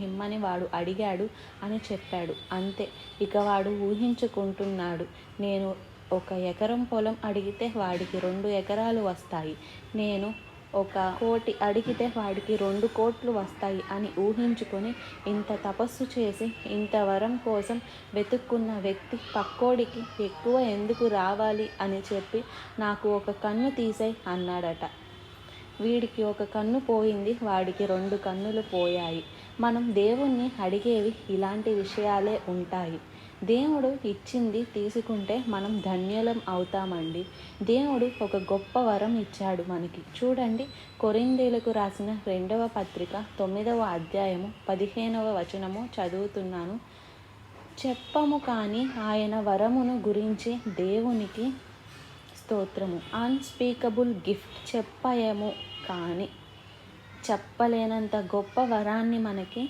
ఇమ్మని వాడు అడిగాడు అని చెప్పాడు. అంతే. ఇక వాడు ఊహించుకుంటున్నాడు, నేను 1 ఎకరం పొలం అడిగితే వాడికి 2 ఎకరాలు వస్తాయి, నేను 1,00,00,000 అడిగితే వాడికి 2,00,00,000 వస్తాయి అని ఊహించుకొని, ఇంత తపస్సు చేసి ఇంత వరం కోసం వెతుక్కున్న వ్యక్తి పక్కోడికి ఎక్కువ ఎందుకు రావాలి అని చెప్పి నాకు 1 కన్ను తీసేయ్ అన్నాడట. వీడికి 1 కన్ను పోయింది, వాడికి 2 కన్నులు పోయాయి. మనం దేవుణ్ణి అడిగేవి ఇలాంటి విషయాలే ఉంటాయి. దేవుడు ఇచ్చింది తీసుకుంటే మనం ధన్యులం అవుతామండి. దేవుడు ఒక గొప్ప వరం ఇచ్చాడు మనకి. చూడండి, కొరింథీయులకు రాసిన 2వ పత్రిక 9వ అధ్యాయము 15వ వచనము చదువుతున్నాను. చెప్పము కానీ ఆయన వరమును గురించి దేవునికి స్తోత్రము. Unspeakable gift. చెప్పయము కానీ చెప్పలేనంత గొప్ప వరాన్ని మనకి